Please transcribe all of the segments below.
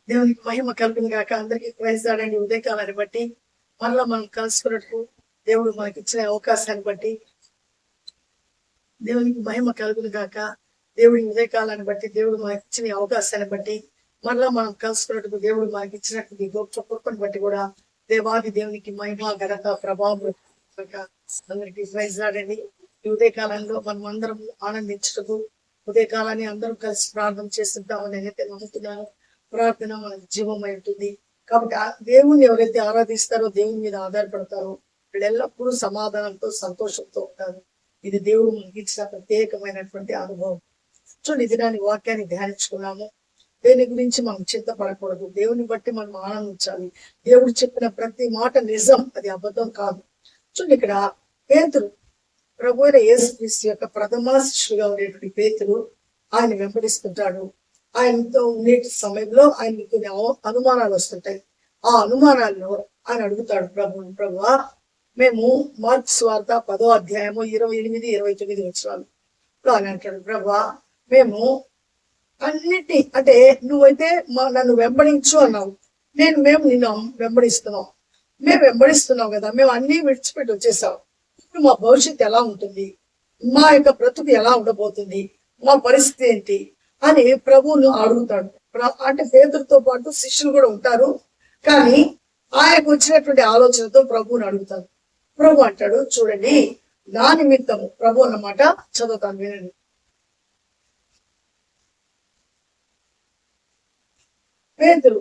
దేవునికి మహిమ కలుగును గాక. అందరికీ ప్రయత్నాడండి. ఉదయకాలాన్ని బట్టి మరలా మనం కలుసుకున్నట్టు దేవుడు మనకి ఇచ్చిన అవకాశాన్ని బట్టి దేవునికి మహిమ కలుగును గాక. దేవుడి ఉదయకాలాన్ని బట్టి దేవుడు మనకి ఇచ్చిన అవకాశాన్ని బట్టి మరలా మనం కలుసుకున్నట్టు దేవుడు మనకి ఇచ్చినటువంటి గొప్ప కృపను బట్టి కూడా దేవాది దేవునికి మహిమ ఘనత ప్రభావం అందరికీ ప్రయత్నాడండి. ఈ ఉదయకాలంలో మనం అందరం ఆనందించటకు ఉదయకాలాన్ని అందరం కలిసి ప్రార్థన చేస్తుంటామని నేనైతే నమ్ముతున్నాను. ప్రార్థన మనకి జీవమై ఉంటుంది కాబట్టి దేవుణ్ణి ఎవరైతే ఆరాధిస్తారో దేవుని మీద ఆధారపడతారో వాళ్ళు ఎల్లప్పుడూ సమాధానంతో సంతోషంతో ఉంటారు. ఇది దేవుడు మనకి ఇచ్చిన ప్రత్యేకమైనటువంటి అనుభవం. చూడండి, దినాన్ని వాక్యాన్ని ధ్యానించుకున్నాము. దేని గురించి మనం చింతపడకూడదు, దేవుని బట్టి మనం ఆనందించాలి. దేవుడు చెప్పిన ప్రతి మాట నిజం, అది అబద్ధం కాదు. చూడండి, ఇక్కడ పేతురు ప్రభు అయిన యేసుక్రీస్తు యొక్క ప్రథమ శిష్యుగా ఉండేటువంటి పేతురు ఆయన వెంబడిస్తుంటాడు. ఆయనతో ఉండే సమయంలో ఆయనకి కొన్ని అనుమానాలు వస్తుంటాయి. ఆ అనుమానాల్లో ఆయన అడుగుతాడు ప్రభువా, మేము మార్క్స్ సువార్త 10వ అధ్యాయము 28, 29 వచనాలు ఆయన అంటాడు, ప్రభువా మేము అన్నిటి అంటే నువ్వైతే నన్ను వెంబడించు అన్నావు, మేము నిన్ను వెంబడిస్తున్నాం. మేము వెంబడిస్తున్నావు కదా, మేము అన్ని విడిచిపెట్టి వచ్చేసాం. ఇప్పుడు మా భవిష్యత్తు ఎలా ఉంటుంది, మా యొక్క బ్రతుకు ఎలా ఉండబోతుంది, మా పరిస్థితి ఏంటి అని ప్రభువును అడుగుతాడు. అంటే పేతురుతో పాటు శిష్యులు కూడా ఉంటారు, కానీ ఆయనకు వచ్చినటువంటి ఆలోచనతో ప్రభువుని అడుగుతాడు. ప్రభు అంటాడు, చూడండి, నా నిమిత్తము ప్రభు అన్నమాట చదువుతాను, వినండి. పేతురు,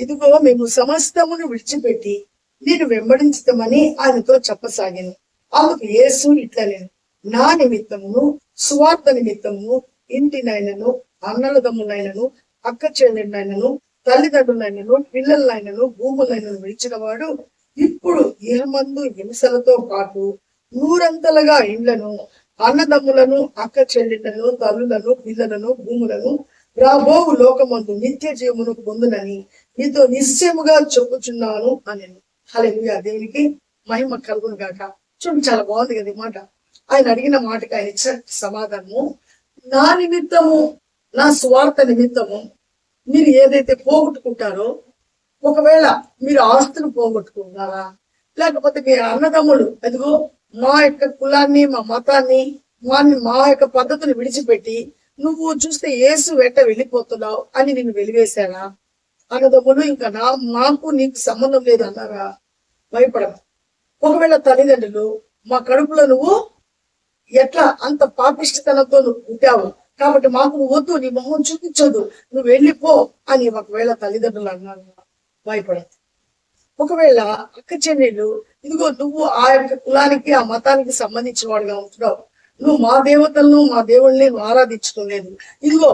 ఇదిగో మేము సమస్తమును విడిచిపెట్టి నేను వెంబడించమని ఆయనతో చెప్పసాగాను. అందుకు యేసు ఇట్లనేను, నా నిమిత్తమును సువార్త నిమిత్తమును ఇంటినైనను అన్నలదమ్ములైనను అక్క చెల్లెళ్ళైనను తల్లిదండ్రులైనను పిల్లలైనను భూములైనను విడిచిన వాడు ఇప్పుడు ఇహమందు హింసలతో పాటు 100 ఇండ్లను అన్నదమ్ములను అక్క చెల్లెళ్ళను తల్లులను పిల్లలను భూములను రాబోవు లోకమందు నిత్య జీవమును పొందునని నీతో నిశ్చయముగా చెప్పుచున్నాను అని. హల్లెలూయా, దేవునికి మహిమ కలుగును గాక. చూడండి, చాలా బాగుంది కదా ఈ మాట. ఆయన అడిగిన మాటకి ఆయన ఇచ్చిన సమాధానము, నా నిమిత్తము నా స్వార్థ నిమిత్తము మీరు ఏదైతే పోగొట్టుకుంటారో, ఒకవేళ మీరు ఆస్తులు పోగొట్టుకుంటారా, లేకపోతే మీ అన్నదమ్ములు అదిగో మా యొక్క కులాన్ని మా మతాన్ని మా యొక్క పద్ధతిని విడిచిపెట్టి నువ్వు చూస్తే యేసు వెంట వెళ్ళిపోతున్నావు అని నిన్ను వెలివేశారా, అన్నదమ్ములు ఇంకా మాకు నీకు సంబంధం లేదు అన్నారా, భయపడదు. ఒకవేళ తల్లిదండ్రులు, మా కడుపులో నువ్వు ఎట్లా అంత పాపిష్టితనంతో నువ్వు పుట్టావు కాబట్టి మాకు నువ్వు వద్దు, నీ మొహం చూపించొద్దు, నువ్వు వెళ్ళిపో అని ఒకవేళ తల్లిదండ్రులు అన్నారు, భయపడదు. ఒకవేళ అక్క చెల్లెళ్ళు, ఇదిగో నువ్వు ఆ యొక్క కులానికి ఆ మతానికి సంబంధించిన వాడుగా ఉంటున్నావు, నువ్వు మా దేవతలను మా దేవుళ్ళని నువ్వు ఆరాధించుకోలేదు, ఇదిగో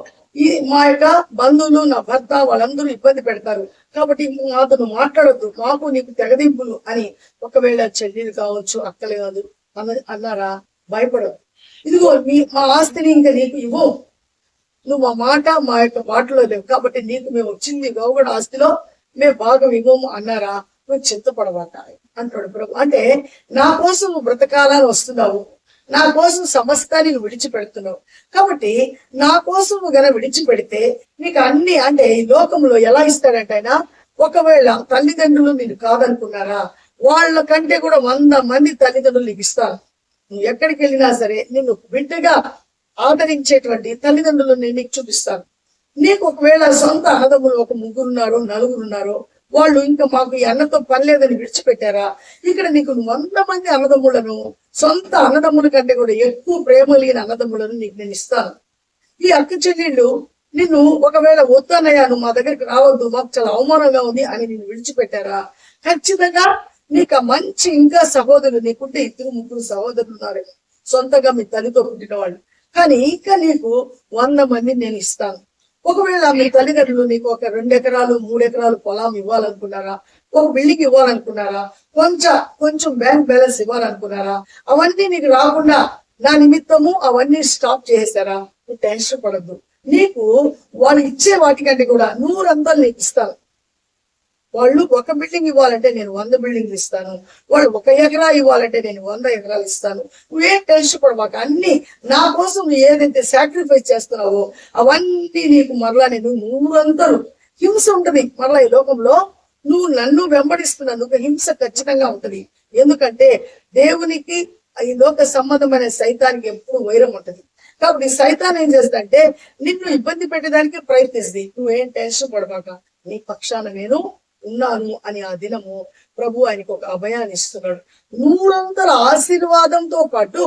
మా యొక్క బంధువులు నా భర్త వాళ్ళందరూ ఇబ్బంది పెడతారు కాబట్టి మాతో మాట్లాడొద్దు, మాకు నీకు తెగదింపులు అని ఒకవేళ చెల్లెలు కావచ్చు అక్కలు కాదు అన్నారా, భయపడదు. ఇదిగో మా ఆస్తిని ఇంకా నీకు ఇవ్వు, నువ్వు మా యొక్క మాటలో లేవు కాబట్టి నీకు మేము వచ్చింది గౌగడ ఆస్తిలో మేము భాగం ఇవ్వము అన్నారా, నువ్వు చింతపడవాక అంటాడు ప్రభు. అంటే నా కోసం నువ్వు బ్రతకాలని వస్తున్నావు, నా కోసం సమస్తాన్ని నువ్వు విడిచిపెడుతున్నావు కాబట్టి నా కోసం నువ్వు గన విడిచిపెడితే నీకు అన్ని అంటే ఈ లోకంలో ఎలా ఇస్తాడంటే ఆయన, ఒకవేళ తల్లిదండ్రులు నేను కాదనుకున్నారా, వాళ్ళ కంటే కూడా 100 మంది తల్లిదండ్రులు నీకు ఇస్తాను. నువ్వు ఎక్కడికి వెళ్ళినా సరే నిన్ను బిడ్డగా ఆదరించేటువంటి తల్లిదండ్రులు నేను నీకు చూపిస్తాను. నీకు ఒకవేళ సొంత అన్నదమ్ములు ఒక 3 ఉన్నారో 4 ఉన్నారో, వాళ్ళు ఇంకా మాకు ఈ అన్నతో పని లేదని విడిచిపెట్టారా, ఇక్కడ నీకు 100 మంది అన్నదమ్ములను, సొంత అన్నదమ్ముల కంటే కూడా ఎక్కువ ప్రేమ లేని అన్నదమ్ములను నీకు నేను ఇస్తాను. ఈ అక్క చెల్లెళ్ళు నిన్ను ఒకవేళ వద్దనయ్యా, నువ్వు మా దగ్గరికి రావద్దు, మాకు చాలా అవమానంగా ఉంది అని నిన్ను విడిచిపెట్టారా, ఖచ్చితంగా నీకు మంచి ఇంకా సహోదరులు, నీకుంటే 2-3 సహోదరులు ఉన్నారు సొంతగా మీ తల్లితో పుట్టిన వాళ్ళు, కానీ ఇంకా నీకు 100 మందిని నేను ఇస్తాను. ఒకవేళ మీ తల్లిదండ్రులు నీకు ఒక 2 ఎకరాలు 3 ఎకరాలు పొలం ఇవ్వాలనుకున్నారా, ఒక బిల్డింగ్ ఇవ్వాలనుకున్నారా, కొంచెం బ్యాంక్ బ్యాలెన్స్ ఇవ్వాలనుకున్నారా, అవన్నీ నీకు రాకుండా నా నిమిత్తము అవన్నీ స్టాప్ చేసేసారా, నువ్వు టెన్షన్ పడద్దు. నీకు వాళ్ళు ఇచ్చే వాటికంటే కూడా 100 నీకు ఇస్తాను. వాళ్ళు ఒక బిల్డింగ్ ఇవ్వాలంటే నేను 100 బిల్డింగ్లు ఇస్తాను, వాళ్ళు 1 ఎకరా ఇవ్వాలంటే నేను 100 ఎకరాలు ఇస్తాను. నువ్వేం టెన్షన్ పడమాక, అన్ని నా కోసం నువ్వు ఏదైతే సాక్రిఫైస్ చేస్తున్నావో అవన్నీ నీకు మరలా నేను 100 హింస ఉంటది. మరలా ఈ లోకంలో నువ్వు నన్ను వెంబడిస్తున్నందుకు హింస ఖచ్చితంగా ఉంటది. ఎందుకంటే దేవునికి ఈ లోక సంబంధమైన సైతానికి ఎప్పుడు వైరం ఉంటది. కాబట్టి సైతాన్ ఏం చేస్తుందంటే నిన్ను ఇబ్బంది పెట్టడానికి ప్రయత్నిస్తుంది. నువ్వేం టెన్షన్ పడబాక, నీ పక్షాన నేను ఉన్నాను అని ఆ దినము ప్రభు ఆయనకు ఒక అభయాన్ని ఇస్తున్నాడు. 100 ఆశీర్వాదంతో పాటు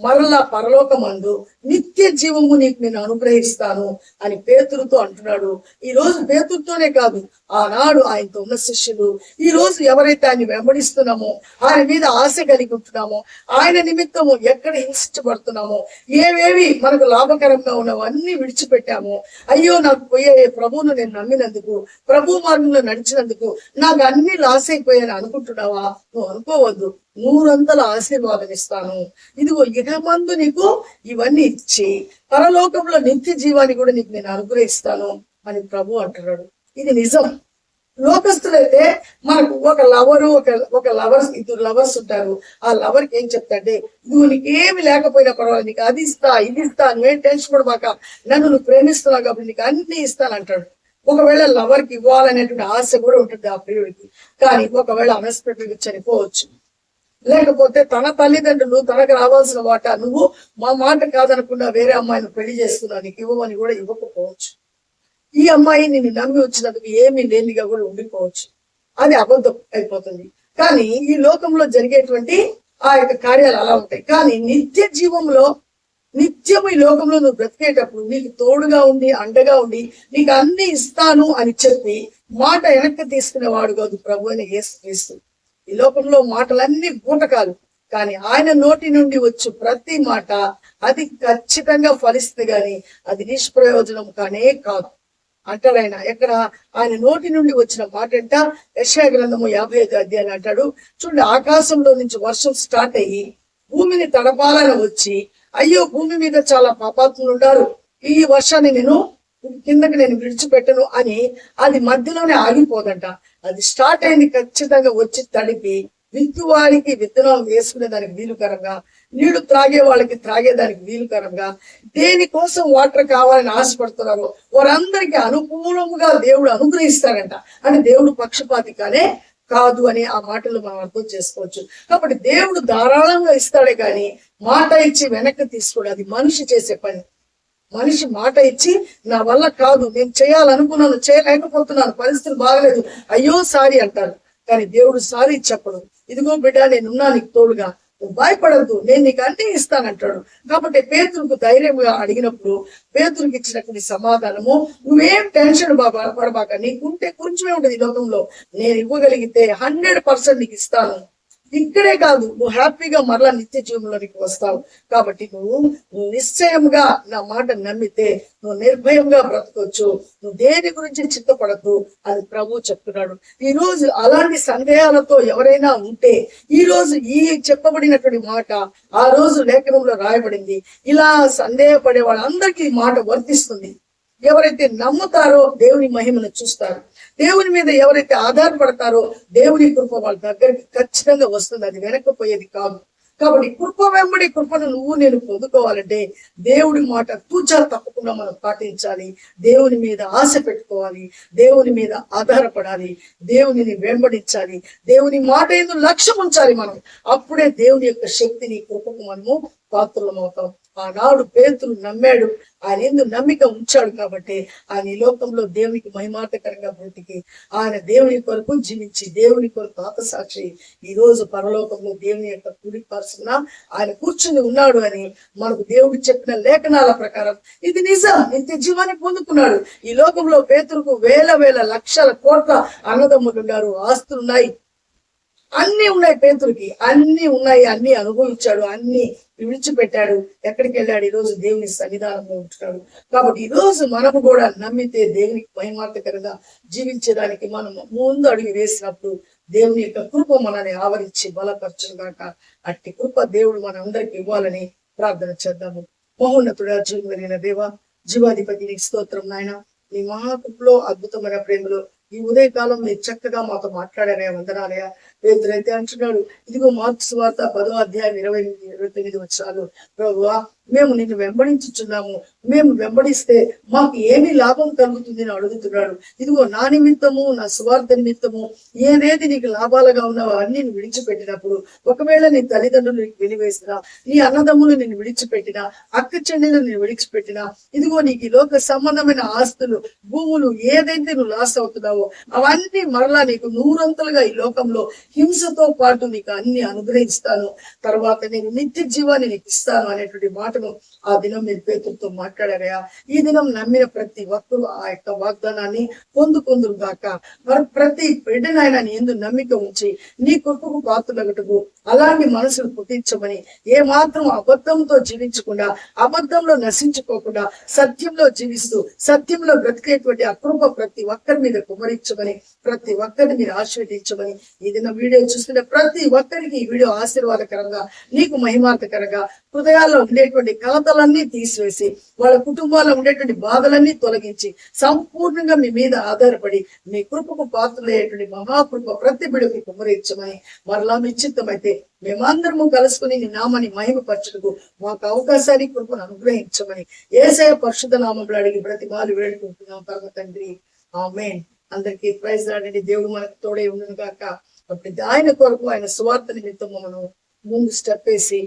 మరలా పరలోకమందు నిత్య జీవము నీకు నేను అనుగ్రహిస్తాను అని పేతురుతో అంటున్నాడు. ఈ రోజు పేతురుతోనే కాదు, ఆనాడు ఆయనతో ఉన్న శిష్యులు, ఈ రోజు ఎవరైతే ఆయన వెంబడిస్తున్నామో, ఆయన మీద ఆశ కలిగి ఉంటున్నామో, ఆయన నిమిత్తము ఎక్కడ హింసించబడుతున్నామో, ఏవేవి మనకు లాభకరంగా ఉన్నవో అన్ని విడిచిపెట్టామో, అయ్యో నాకు పోయే ప్రభువును నేను నమ్మినందుకు, ప్రభు మార్గంలో నడిచినందుకు నాకు అన్ని లాస్ అయిపోయాను అనుకుంటున్నావా? నువ్వు అనుకోవద్దు. 100 ఆశీర్వాదం ఇస్తాను. ఇదిగో ఇహమందు నీకు ఇవన్నీ ఇచ్చి పరలోకంలో నిత్య జీవాన్ని కూడా నీకు నేను అనుగ్రహిస్తాను అని ప్రభు అంటున్నాడు. ఇది నిజం. లోకస్తులైతే మనకు ఒక లవరు ఒక లవర్స్, 2 లవర్స్ ఉంటారు. ఆ లవర్ కి ఏం చెప్తాంటే, నువ్వు నీకేమి లేకపోయినా పర్వాలేదు, నీకు అది ఇస్తా ఇది ఇస్తా, నువ్వేం టెన్షన్ పడబాక, నన్ను నువ్వు ప్రేమిస్తున్నావు కాబట్టి నీకు అన్ని ఇస్తాను అంటాడు. ఒకవేళ లవర్ కి ఇవ్వాలనేటువంటి ఆశ కూడా ఉంటుంది ఆ ప్రియుడికి. కానీ ఒకవేళ అన్ఎక్స్పెక్టెడ్ చనిపోవచ్చు. లేకపోతే తన తల్లిదండ్రులు తనకు రావాల్సిన వాటా నువ్వు మా మాట కాదనకుండా వేరే అమ్మాయిని పెళ్లి చేసుకున్నావు, నీకు ఇవ్వమని కూడా ఇవ్వకపోవచ్చు. ఈ అమ్మాయి నిన్ను నమ్మి వచ్చినందుకు ఏమీ లేనిగా కూడా ఉండిపోవచ్చు. అది అబద్ధం అయిపోతుంది. కానీ ఈ లోకంలో జరిగేటువంటి ఆ యొక్క కార్యాలు అలా ఉంటాయి. కానీ నిత్య జీవంలో, నిత్యం ఈ లోకంలో నువ్వు బ్రతికేటప్పుడు నీకు తోడుగా ఉండి అండగా ఉండి నీకు అన్ని ఇస్తాను అని చెప్పి మాట వెనక్కి తీసుకునేవాడు కాదు ప్రభు అని యేసుక్రీస్తు. ఈ లోకంలో మాటలన్నీ బూటకాలు, కానీ ఆయన నోటి నుండి వచ్చు ప్రతి మాట అది ఖచ్చితంగా ఫలిస్తే గాని అది నిష్ప్రయోజనం కానే కాదు అంటాడు ఆయన. ఎక్కడ ఆయన నోటి నుండి వచ్చిన మాట అంట యెషయా గ్రంథము 55వ అధ్యాయం అంటాడు, చూడండి, ఆకాశంలో నుంచి వర్షం స్టార్ట్ అయ్యి భూమిని తడపాలని వచ్చి, అయ్యో భూమి మీద చాలా పాపాత్ములు ఉన్నారు, ఈ వర్షాన్ని కిందకి నేను విడిచిపెట్టను అని అది మధ్యలోనే ఆగిపోదంట. అది స్టార్ట్ అయింది ఖచ్చితంగా వచ్చి తడిపి విత్తువాడికి విత్తనం వేసుకునే దానికి వీలుకరంగా, నీళ్లు త్రాగే వాళ్ళకి త్రాగేదానికి వీలుకరంగా, దేనికోసం వాటర్ కావాలని ఆశపడుతున్నారో వారందరికీ అనుకూలంగా దేవుడు అనుగ్రహిస్తాడంట. అంటే దేవుడు పక్షపాతిగానే కాదు అని ఆ మాటలు మనం అర్థం చేసుకోవచ్చు. కాబట్టి దేవుడు ధారాళంగా ఇస్తాడే కానీ మాట ఇచ్చి వెనక్కి తీసుకోడు. అది మనిషి చేసే పని. మనిషి మాట ఇచ్చి నా వల్ల కాదు, నేను చేయాలనుకున్నాను చేయలేకపోతున్నాను, పరిస్థితులు బాగలేదు, అయ్యో సారీ అంటారు. కానీ దేవుడు సారీ చెప్పడు. ఇదిగో బిడ్డ నేనున్నా నీకు తోడుగా, నువ్వు భయపడద్దు, నేను నీకు అన్ని ఇస్తానంటాడు. కాబట్టి పేతురుకు ధైర్యంగా అడిగినప్పుడు పేతురుకి ఇచ్చినటువంటి సమాధానము, నువ్వేం టెన్షన్ పడబాక, నీకుంటే కొంచెమే ఉంటుంది ఈ లోకంలో, నేను ఇవ్వగలిగితే 100% నీకు ఇస్తాను. ఇక్కడే కాదు, నువ్వు హ్యాపీగా మరలా నిత్య జీవంలోనికి వస్తావు. కాబట్టి నువ్వు నిశ్చయంగా నా మాట నమ్మితే నువ్వు నిర్భయంగా బ్రతకొచ్చు, నువ్వు దేని గురించి చింతపడద్దు అని ప్రభు చెప్తున్నాడు. ఈ రోజు అలాంటి సందేహాలతో ఎవరైనా ఉంటే, ఈ రోజు ఈ చెప్పబడినటువంటి మాట ఆ రోజు లేఖనంలో రాయబడింది. ఇలా సందేహపడే వాళ్ళందరికీ ఈ మాట వర్తిస్తుంది. ఎవరైతే నమ్ముతారో దేవుని మహిమను చూస్తారు. దేవుని మీద ఎవరైతే ఆధారపడతారో దేవుని కృప వాళ్ళ దగ్గరికి ఖచ్చితంగా వస్తుంది. అది వెనక్కిపోయేది కాదు. కాబట్టి కృప వెంబడి కృపను నువ్వు నేను పొందుకోవాలంటే దేవుడి మాట తూచా తప్పకుండా మనం పాటించాలి. దేవుని మీద ఆశ పెట్టుకోవాలి, దేవుని మీద ఆధారపడాలి, దేవునిని వెంబడించాలి, దేవుని మాట ఎందు లక్ష్యం ఉంచాలి మనం. అప్పుడే దేవుని యొక్క శక్తిని కృపకు మనము పాత్రలమవుతాం. ఆనాడు పేతురు నమ్మాడు, ఆయన ఎందు నమ్మిక ఉంచాడు కాబట్టి ఆయన ఈ లోకంలో దేవునికి మహిమార్థకరంగా బ్రతికి ఆయన దేవుని కొరకు జీవించి దేవుని కొరకు ఆత్మసాక్షి ఈ రోజు పరలోకంలో దేవుని యొక్క కుడి పరుసున ఆయన కూర్చుని ఉన్నాడు అని మనకు దేవుడు చెప్పిన లేఖనాల ప్రకారం ఇది నిజం. నిత్య జీవాన్ని పొందుకున్నాడు. ఈ లోకంలో పేతురుకు వేల లక్షల కోట్ల అన్నదమ్ములు ఉన్నారు, ఆస్తులున్నాయి, అన్ని ఉన్నాయి. పేతురుకి అన్ని ఉన్నాయి, అన్ని అనుభవించాడు, అన్ని విడిచిపెట్టాడు. ఎక్కడికి వెళ్ళాడు? ఈ రోజు దేవుని సన్నిధానంలో ఉంటున్నాడు. కాబట్టి ఈ రోజు మనము కూడా నమ్మితే దేవునికి మహిమార్థకరంగా జీవించడానికి మనం ముందు అడుగు వేసినప్పుడు దేవుని యొక్క కృప మనల్ని ఆవరించి బలపరచును గాక. అట్టి కృప దేవుడు మనందరికి ఇవ్వాలని ప్రార్థన చేద్దాము. మహోన్నతుడా, జీవమైన దేవ, జీవాధిపతి నీకు స్తోత్రం నాయన. నీ మహాకృపలో అద్భుతమైన ప్రేమలో ఈ ఉదయకాలం మీరు చక్కగా మాతో మాట్లాడారయ్యా, వందనాలయ్యా. పేతురైతే అంటున్నాడు, ఇదిగో మార్క్స్ వార్త 10వ అధ్యాయం 28-29 వచనాలు, ప్రభువా మేము నిన్ను వెంబడించుచున్నాము, మేము వెంబడిస్తే మాకు ఏమి లాభం కలుగుతుంది అని అడుగుతున్నాడు. ఇదిగో నా నిమిత్తము, నా సువార్త నిమిత్తము ఏదేది నీకు లాభాలుగా ఉన్నావో అన్ని నువ్వు విడిచిపెట్టినప్పుడు, ఒకవేళ నీ తల్లిదండ్రులు నీకు వెలివేసినా, నీ అన్నదమ్ములు నిన్ను విడిచిపెట్టినా, అక్క చెల్లెలు నిన్ను విడిచిపెట్టినా, ఇదిగో నీకు ఈ లోక సంబంధమైన ఆస్తులు, భూములు ఏదైతే నువ్వు లాస్ అవుతున్నావో అవన్నీ మరలా నీకు నూరంతలుగా ఈ లోకంలో హింసతో పాటు నీకు అన్ని అనుగ్రహిస్తాను, తర్వాత నేను నిత్య జీవాన్ని నీకు ఇస్తాను అనేటువంటి మాటను ఆ దినం మీరు పేతులతో మాట్లాడారయా. ఈ దినం నమ్మిన ప్రతి ఒక్కరూ ఆ యొక్క వాగ్దానాన్ని పొందుకుందురు గాక. మరి ప్రతి బిడ్డనైనా నీ యందు నమ్మిక ఉంచి నీ కృపకు పాత్రలగటకు అలాంటి మనసును పుట్టించమని, ఏ మాత్రం అబద్ధంతో జీవించకుండా, అబద్ధంలో నశించుకోకుండా సత్యంలో జీవిస్తూ సత్యంలో బ్రతికేటువంటి అకృప ప్రతి ఒక్కరి మీద కుమరించమని, ప్రతి ఒక్కరిని మీరు ఆశీర్వదించమని, ఏదైనా వీడియో చూస్తున్న ప్రతి ఒక్కరికి ఈ వీడియో ఆశీర్వాదకరంగా, నీకు మహిమార్థకరంగా, హృదయాల్లో ఉండేటువంటి కలతలన్నీ తీసివేసి వాళ్ళ కుటుంబాల్లో ఉండేటువంటి బాధలన్నీ తొలగించి సంపూర్ణంగా మీ మీద ఆధారపడి మీ కృపకు పాత్రలయ్యేటువంటి మహాకృప ప్రతి బిడ్డకు కుమరించమని, మరలా మీ చిత్తమైతే మేమందరము కలుసుకుని నీ నామాన్ని మహిమపరచుటకు మాకు అవకాశాన్ని కృపను అనుగ్రహించమని యేసయ్య పరిశుద్ధ నామములో అడిగి బ్రతిమాలు వేడుకుంటున్నాం పరమ తండ్రి, ఆమేన్. అందరికీ ప్రైజ్ రాడండి. దేవుడు మనకు తోడే ఉండను గాక. అప్పుడు ఆయన కొరకు, ఆయన స్వార్థ నిమిత్తం మనం ముందు స్టెప్ వేసి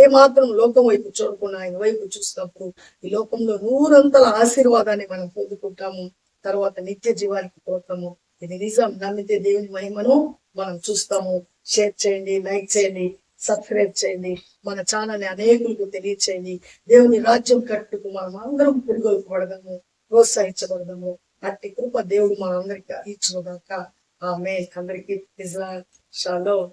ఏ మాత్రం లోకం వైపు చూడకుండా ఆయన వైపు చూసినప్పుడు ఈ లోకంలో నూరంతల ఆశీర్వాదాన్ని మనం పొందుకుంటాము, తర్వాత నిత్య జీవానికి పోతాము. ఇది నిజం. నమ్మితే దేవుని మహిమను మనం చూస్తాము. షేర్ చేయండి, లైక్ చేయండి, సబ్స్క్రైబ్ చేయండి, మన ఛానల్ని అనేకులకు తెలియచేయండి. దేవుని రాజ్యం కట్టుకు మనం అందరం పురుగొల్పబడదాము, ప్రోత్సహించబడదాము. అట్టి కృప దేవుడు మనందరికీ ఇచ్చుగాక. ఆమేన్. అందరికీ షాలోమ్.